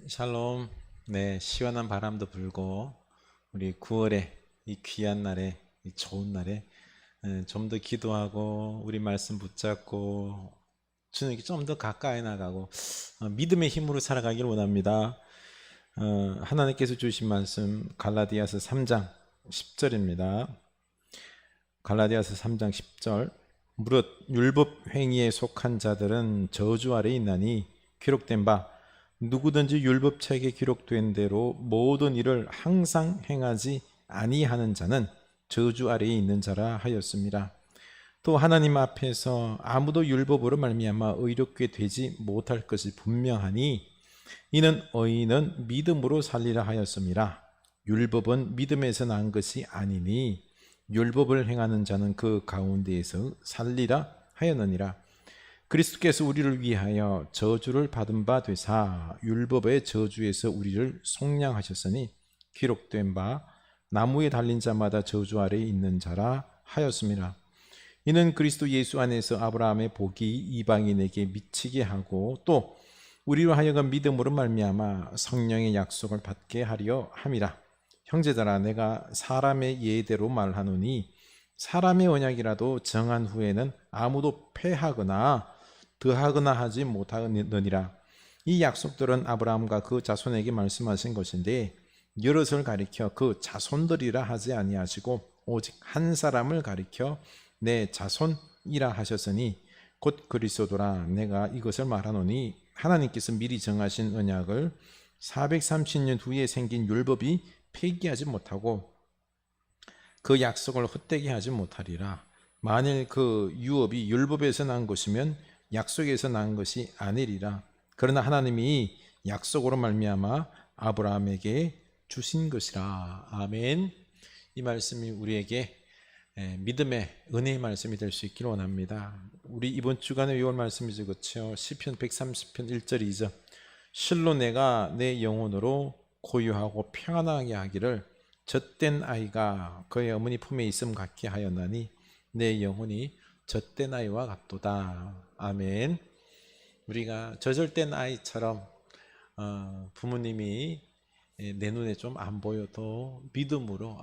샬롬. 네, 시원한 바람도 불고 우리 9월에 이 귀한 날에, 이 좋은 날에 좀 더 기도하고 우리 말씀 붙잡고 주님께 좀 더 가까이 나가고 믿음의 힘으로 살아가길 원합니다. 하나님께서 주신 말씀 갈라디아서 3장 10절입니다. 갈라디아서 3장 10절. 무릇 율법 행위에 속한 자들은 저주 아래 있나니 기록된 바 누구든지 율법책에 기록된 대로 모든 일을 항상 행하지 아니하는 자는 저주 아래에 있는 자라 하였습니다. 또 하나님 앞에서 아무도 율법으로 말미암아 의롭게 되지 못할 것이 분명하니 이는 의인은 믿음으로 살리라 하였습니다. 율법은 믿음에서 난 것이 아니니 율법을 행하는 자는 그 가운데에서 살리라 하였느니라. 그리스도께서 우리를 위하여 저주를 받은 바 되사 율법의 저주에서 우리를 속량하셨으니 기록된 바 나무에 달린 자마다 저주 아래에 있는 자라 하였습니다. 이는 그리스도 예수 안에서 아브라함의 복이 이방인에게 미치게 하고 또 우리로 하여금 믿음으로 말미암아 성령의 약속을 받게 하려 함이라. 형제들아, 내가 사람의 예대로 말하노니 사람의 언약이라도 정한 후에는 아무도 패하거나 더하거나 하지 못하느니라. 이 약속들은 아브라함과 그 자손에게 말씀하신 것인데 여럿을 가리켜 그 자손들이라 하지 아니하시고 오직 한 사람을 가리켜 내 자손이라 하셨으니 곧 그리스도라. 내가 이것을 말하노니 하나님께서 미리 정하신 언약을 430년 후에 생긴 율법이 폐기하지 못하고 그 약속을 헛되게 하지 못하리라. 만일 그 유업이 율법에서 난 것이면 약속에서 난 것이 아니리라. 그러나 하나님이 약속으로 말미암아 아브라함에게 주신 것이라. 아멘. 이 말씀이 우리에게 믿음의 은혜의 말씀이 될 수 있기를 원합니다. 우리 이번 주간에 외울 말씀이죠, 그렇죠? 시편 130편 1절 2절. 실로 내가 내 영혼으로 고요하고 평안하게 하기를 젖된 아이가 그의 어머니 품에 있음 같게 하였나니 내 영혼이 젖된 아이와 같도다. 아멘. 우리가 젖을 아이처럼 부모님이 내 눈에 좀 안 보여도 믿음으로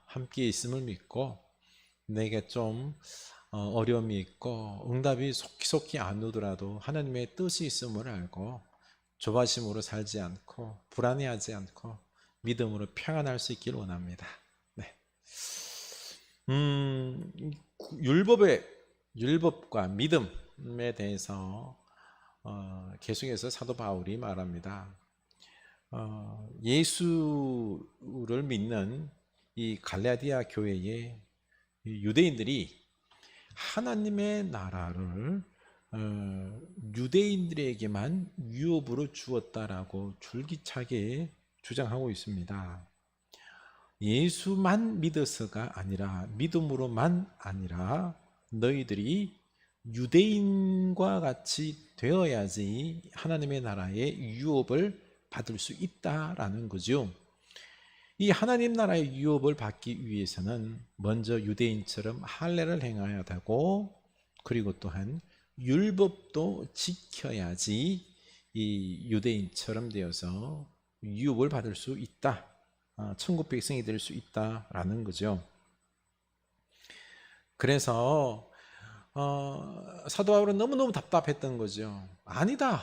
함께 있음을 믿고 내게 좀 어려움이 있고 응답이 속히 안 오더라도 하나님의 뜻이 있음을 알고 조바심으로 살지 않고 불안해하지 않고 믿음으로 평안할 수 있기를 원합니다. 네. 율법과 믿음에 대해서 계속해서 사도 바울이 말합니다. 예수를 믿는 이 갈라디아 교회의 유대인들이 하나님의 나라를 유대인들에게만 유업으로 주었다라고 줄기차게 주장하고 있습니다. 예수만 믿어서가 아니라 믿음으로만 아니라 너희들이 유대인과 같이 되어야지 하나님의 나라의 유업을 받을 수 있다라는 거죠. 이 하나님 나라의 유업을 받기 위해서는 먼저 유대인처럼 할례를 행해야 되고 그리고 또한 율법도 지켜야지 이 유대인처럼 되어서 유업을 받을 수 있다. 천국 백성이 될 수 있다라는 거죠. 그래서 사도 바울은 너무너무 답답했던 거죠. 아니다.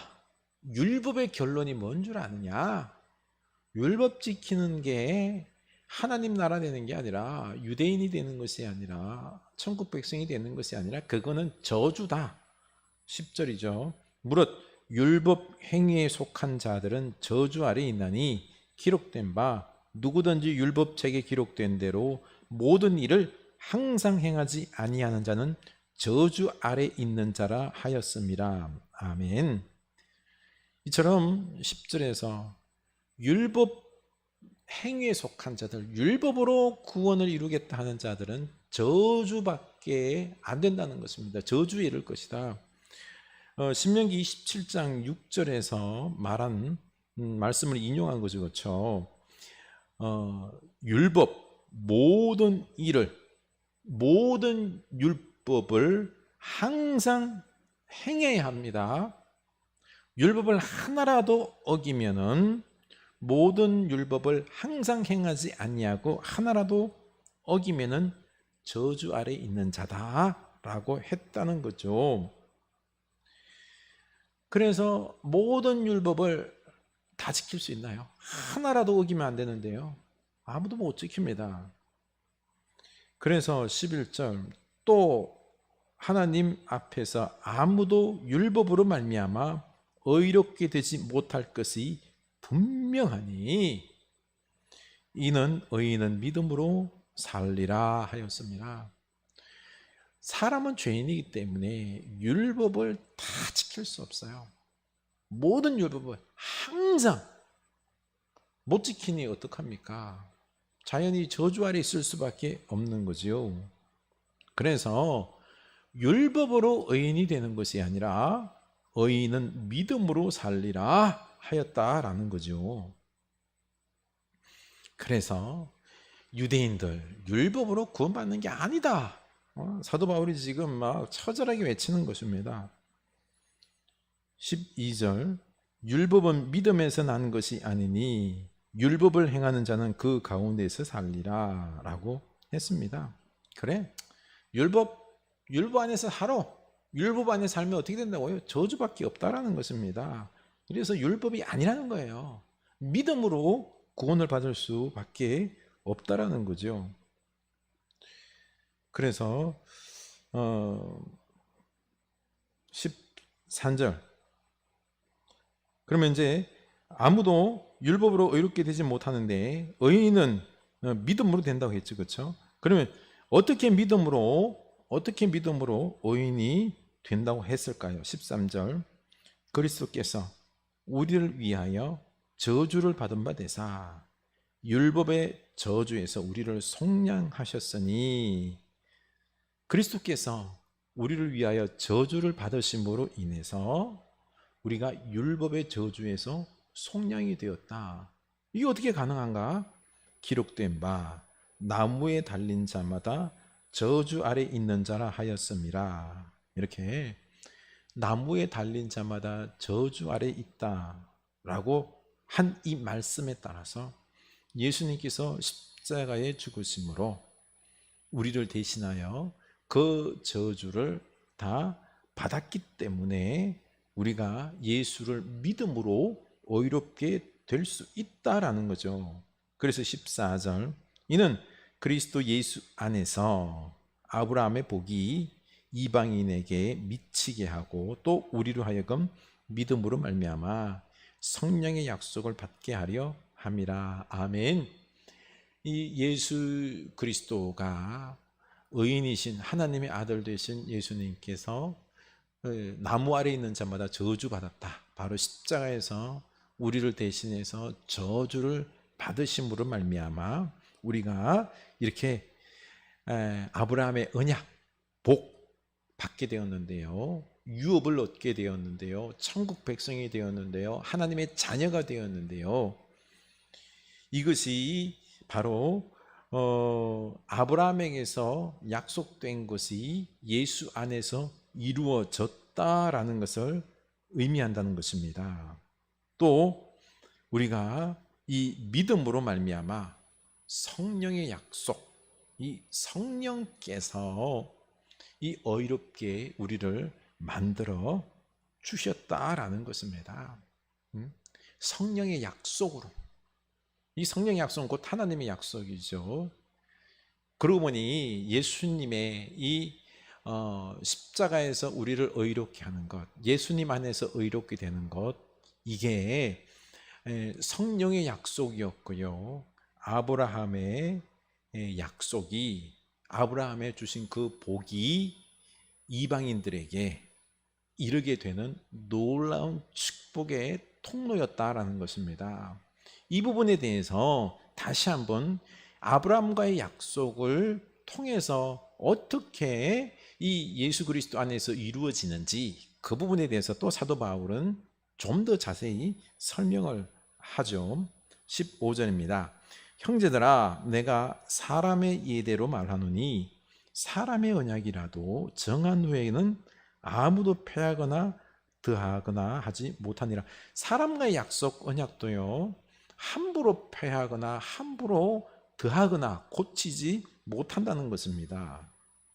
율법의 결론이 뭔 줄 아느냐? 율법 지키는 게 하나님 나라 되는 게 아니라 유대인이 되는 것이 아니라 천국 백성이 되는 것이 아니라 그거는 저주다. 10절이죠. 무릇 율법 행위에 속한 자들은 저주 아래 있나니 기록된 바 누구든지 율법책에 기록된 대로 모든 일을 항상 행하지 아니하는 자는 저주 아래 있는 자라 하였습니다. 아멘. 이처럼 10절에서 율법 행위에 속한 자들, 율법으로 구원을 이루겠다 하는 자들은 저주밖에 안 된다는 것입니다. 저주에 이를 것이다. 신명기 27장 6절에서 말한 말씀을 인용한 거죠, 그렇죠? 율법 모든 율법을 항상 행해야 합니다. 율법을 하나라도 어기면은 모든 율법을 항상 행하지 아니하고 하나라도 어기면은 저주 아래 있는 자다라고 했다는 거죠. 그래서 모든 율법을 다 지킬 수 있나요? 하나라도 어기면 안 되는데요. 아무도 못 지킵니다. 그래서 11절 또 하나님 앞에서 아무도 율법으로 말미암아 의롭게 되지 못할 것이 분명하니 이는 의인은 믿음으로 살리라 하였습니다. 사람은 죄인이기 때문에 율법을 다 지킬 수 없어요. 모든 율법을 항상 못 지키니 어떡합니까? 자연히 저주 아래 있을 수밖에 없는 거지요. 그래서 율법으로 의인이 되는 것이 아니라 의인은 믿음으로 살리라 하였다라는 거죠. 그래서 유대인들 율법으로 구원받는 게 아니다. 사도 바울이 지금 막 처절하게 외치는 것입니다. 12절 율법은 믿음에서 난 것이 아니니 율법을 행하는 자는 그 가운데서 살리라 라고 했습니다. 그래 율법 안에서 살아. 율법 안에 살면 어떻게 된다고요? 저주밖에 없다라는 것입니다. 그래서 율법이 아니라는 거예요. 믿음으로 구원을 받을 수밖에 없다라는 거죠. 그래서 13절 그러면 이제 아무도 율법으로 의롭게 되지 못하는데 의인은 믿음으로 된다고 했죠. 그렇죠? 그러면 어떻게 믿음으로 의인이 된다고 했을까요? 13절 그리스도께서 우리를 위하여 저주를 받은 바 되사 율법의 저주에서 우리를 속량하셨으니 그리스도께서 우리를 위하여 저주를 받으심으로 인해서 우리가 율법의 저주에서 속량이 되었다. 이게 어떻게 가능한가? 기록된 바 나무에 달린 자마다 저주 아래 있는 자라 하였음이라. 이렇게 나무에 달린 자마다 저주 아래 있다라고 한 이 말씀에 따라서 예수님께서 십자가에 죽으심으로 우리를 대신하여 그 저주를 다 받았기 때문에 우리가 예수를 믿음으로 의롭게 될 수 있다라는 거죠. 그래서 14절 이는 그리스도 예수 안에서 아브라함의 복이 이방인에게 미치게 하고 또 우리로 하여금 믿음으로 말미암아 성령의 약속을 받게 하려 함이라. 아멘. 이 예수 그리스도가 의인이신 하나님의 아들 되신 예수님께서 나무 아래 있는 자마다 저주받았다. 바로 십자가에서 우리를 대신해서 저주를 받으심으로 말미암아 우리가 이렇게 아브라함의 언약, 복 받게 되었는데요. 유업을 얻게 되었는데요. 천국 백성이 되었는데요. 하나님의 자녀가 되었는데요. 이것이 바로 아브라함에게서 약속된 것이 예수 안에서 이루어졌다라는 것을 의미한다는 것입니다. 또 우리가 이 믿음으로 말미암아 성령의 약속, 이 성령께서 이 의롭게 우리를 만들어 주셨다라는 것입니다. 성령의 약속으로. 이 성령의 약속은 곧 하나님의 약속이죠. 그러고 보니 예수님의 이 십자가에서 우리를 의롭게 하는 것, 예수님 안에서 의롭게 되는 것, 이게 성령의 약속이었고요. 아브라함의 약속이, 아브라함에 주신 그 복이 이방인들에게 이르게 되는 놀라운 축복의 통로였다라는 것입니다. 이 부분에 대해서 다시 한번 아브라함과의 약속을 통해서 어떻게 이 예수 그리스도 안에서 이루어지는지 그 부분에 대해서 또 사도 바울은 좀 더 자세히 설명을 하죠. 15절입니다. 형제들아 내가 사람의 예대로 말하노니 사람의 언약이라도 정한 후에는 아무도 패하거나 더하거나 하지 못하니라. 사람과의 약속 언약도요 함부로 폐하거나 함부로 더하거나 고치지 못한다는 것입니다.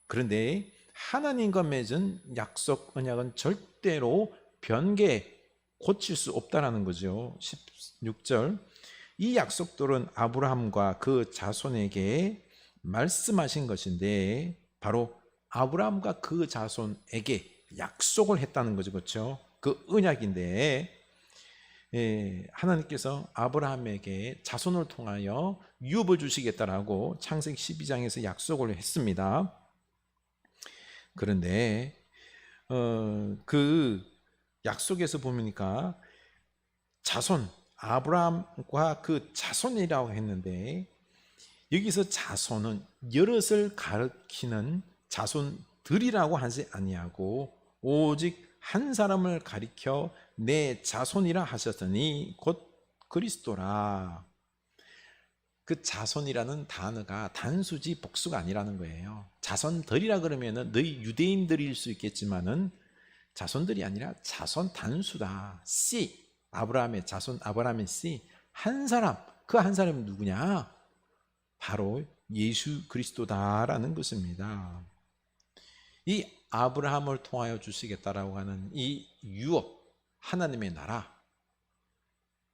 그런데 하나님과 맺은 약속 언약은 절대로 변개 고칠 수 없다라는 거죠. 16절, 이 약속들은 아브라함과 그 자손에게 말씀하신 것인데 바로 아브라함과 그 자손에게 약속을 했다는 거죠. 그렇죠? 그 언약인데 하나님께서 아브라함에게 자손을 통하여 유업을 주시겠다라고 창세기 12장에서 약속을 했습니다. 그런데 그 약속에서 보니까 자손, 아브라함과 그 자손이라고 했는데 여기서 자손은 여럿을 가리키는 자손들이라고 하지 아니하고 오직 한 사람을 가리켜 내 자손이라 하셨더니 곧 그리스도라. 그 자손이라는 단어가 단수지 복수가 아니라는 거예요. 자손들이라 그러면은 너희 유대인들일 수 있겠지만은 자손들이 아니라 자손 단수다. 씨, 아브라함의 자손, 아브라함의 씨, 한 사람. 그 한 사람이 누구냐? 바로 예수 그리스도다라는 것입니다. 이 아브라함을 통하여 주시겠다라고 하는 이 유업, 하나님의 나라,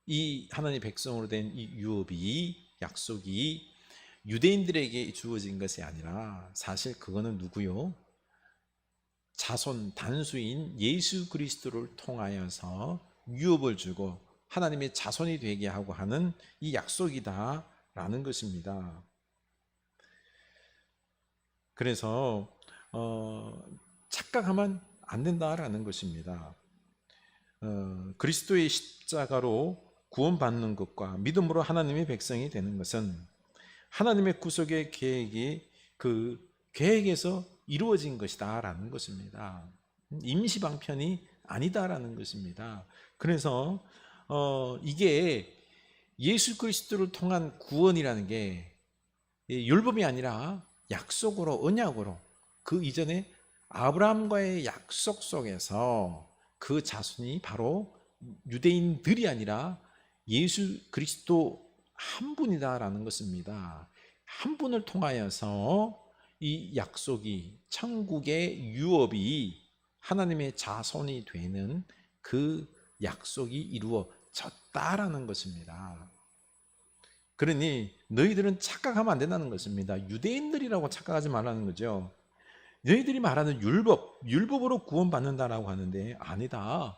이 하나님의 백성으로 된 이 유업이, 약속이 유대인들에게 주어진 것이 아니라 사실 그거는 누구요? 자손 단수인 예수 그리스도를 통하여서 유업을 주고 하나님의 자손이 되게 하고 하는 이 약속이다라는 것입니다. 그래서 착각하면 안 된다라는 것입니다. 그리스도의 십자가로 구원받는 것과 믿음으로 하나님의 백성이 되는 것은 하나님의 구속의 계획이 그 계획에서 이루어진 것이다라는 것입니다. 임시방편이 아니다라는 것입니다. 그래서 이게 예수 그리스도를 통한 구원이라는 게 율법이 아니라 약속으로, 언약으로, 그 이전에 아브라함과의 약속 속에서 그 자손이 바로 유대인들이 아니라 예수 그리스도 한 분이다라는 것입니다. 한 분을 통하여서 이 약속이, 천국의 유업이 하나님의 자손이 되는 그 약속이 이루어졌다라는 것입니다. 그러니 너희들은 착각하면 안 된다는 것입니다. 유대인들이라고 착각하지 말라는 거죠. 너희들이 말하는 율법으로 구원받는다라고 하는데 아니다.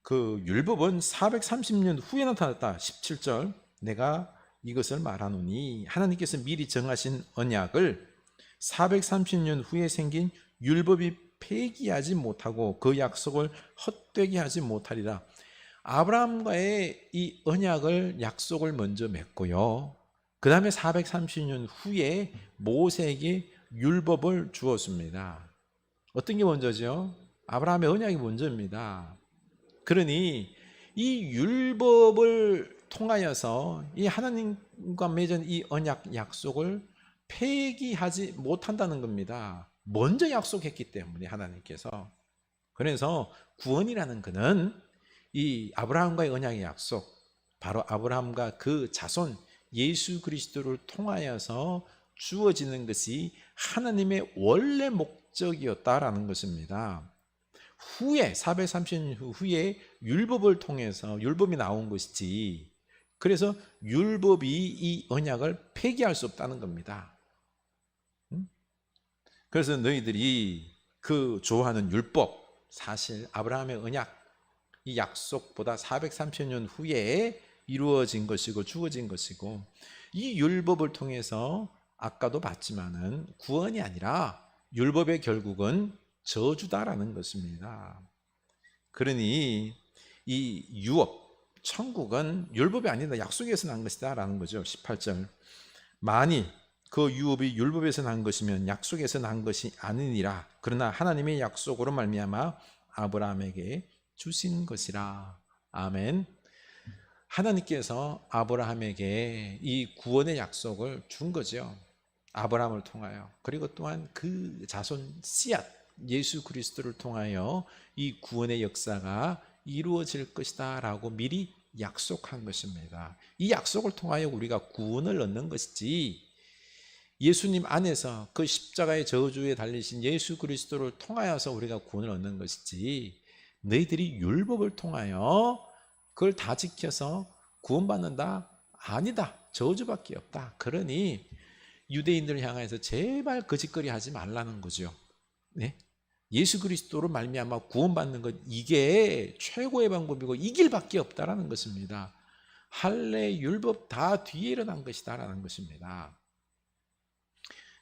그 율법은 430년 후에 나타났다. 17절, 내가 이것을 말하노니 하나님께서 미리 정하신 언약을 430년 후에 생긴 율법이 폐기하지 못하고 그 약속을 헛되게 하지 못하리라. 아브라함과의 이 언약을, 약속을 먼저 맺고요, 그 다음에 430년 후에 모세에게 율법을 주었습니다. 어떤 게 먼저죠? 아브라함의 언약이 먼저입니다. 그러니 이 율법을 통하여서 이 하나님과 맺은 이 언약, 약속을 폐기하지 못한다는 겁니다. 먼저 약속했기 때문에 하나님께서. 그래서 구원이라는 것은 이 아브라함과의 언약의 약속, 바로 아브라함과 그 자손 예수 그리스도를 통하여서 주어지는 것이 하나님의 원래 목적이었다라는 것입니다. 후에 430년 후에 율법을 통해서 율법이 나온 것이지, 그래서 율법이 이 언약을 폐기할 수 없다는 겁니다. 그래서 너희들이 그 좋아하는 율법, 사실 아브라함의 언약, 이 약속보다 430년 후에 이루어진 것이고 주어진 것이고, 이 율법을 통해서 아까도 봤지만은 구원이 아니라 율법의 결국은 저주다라는 것입니다. 그러니 이 유업, 천국은 율법이 아니다, 약속에서 난 것이다 라는 거죠. 18절, 만일 그 유업이 율법에서 난 것이면 약속에서 난 것이 아니니라. 그러나 하나님의 약속으로 말미암아 아브라함에게 주신 것이라. 아멘. 하나님께서 아브라함에게 이 구원의 약속을 준 거죠. 아브라함을 통하여. 그리고 또한 그 자손 씨앗 예수 그리스도를 통하여 이 구원의 역사가 이루어질 것이다 라고 미리 약속한 것입니다. 이 약속을 통하여 우리가 구원을 얻는 것이지, 예수님 안에서 그 십자가의 저주에 달리신 예수 그리스도를 통하여서 우리가 구원을 얻는 것이지, 너희들이 율법을 통하여 그걸 다 지켜서 구원받는다? 아니다. 저주밖에 없다. 그러니 유대인들을 향해서 제발 거짓거리 하지 말라는 거죠. 네? 예수 그리스도로 말미암아 구원받는 것, 이게 최고의 방법이고 이 길밖에 없다라는 것입니다. 할례 율법 다 뒤에 일어난 것이다라는 것입니다.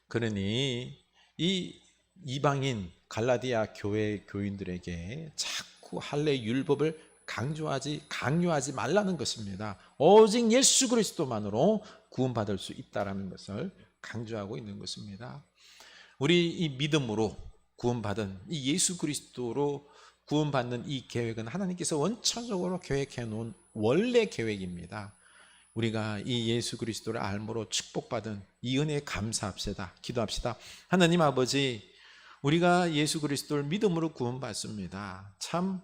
그러니 이 이방인 갈라디아 교회 교인들에게 자꾸 할례 율법을 강요하지 말라는 것입니다. 오직 예수 그리스도만으로 구원받을 수 있다라는 것을 강조하고 있는 것입니다. 우리 이 믿음으로 구원받은 이 예수 그리스도로 구원받는 이 계획은 하나님께서 원초적으로 계획해 놓은 원래 계획입니다. 우리가 이 예수 그리스도를 알므로 축복받은 이 은혜에 감사합시다. 기도합시다. 하나님 아버지, 우리가 예수 그리스도를 믿음으로 구원받습니다. 참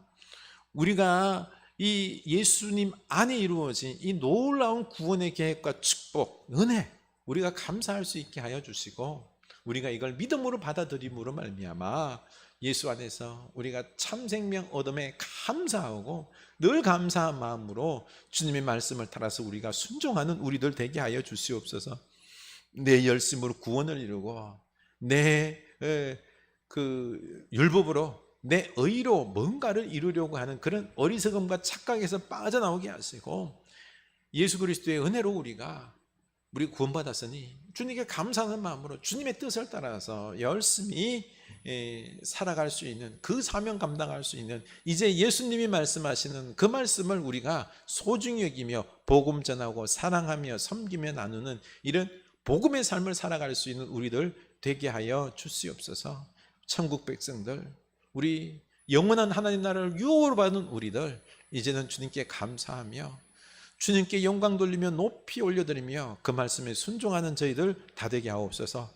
우리가 이 예수님 안에 이루어진 이 놀라운 구원의 계획과 축복, 은혜, 우리가 감사할 수 있게 하여 주시고, 우리가 이걸 믿음으로 받아들임으로 말미암아 예수 안에서 우리가 참 생명 얻음에 감사하고 늘 감사한 마음으로 주님의 말씀을 따라서 우리가 순종하는 우리들 되게 하여 주시옵소서. 내 열심으로 구원을 이루고 내 율법으로 내 의로 뭔가를 이루려고 하는 그런 어리석음과 착각에서 빠져나오게 하시고, 예수 그리스도의 은혜로 우리 구원받았으니 주님께 감사하는 마음으로 주님의 뜻을 따라서 열심히 살아갈 수 있는, 그 사명 감당할 수 있는, 이제 예수님이 말씀하시는 그 말씀을 우리가 소중히 여기며 복음 전하고 사랑하며 섬기며 나누는 이런 복음의 삶을 살아갈 수 있는 우리들 되게 하여 주시옵소서. 천국 백성들, 우리 영원한 하나님 나라를 유업으로 받은 우리들, 이제는 주님께 감사하며 주님께 영광 돌리며 높이 올려드리며 그 말씀에 순종하는 저희들 다 되게 하옵소서.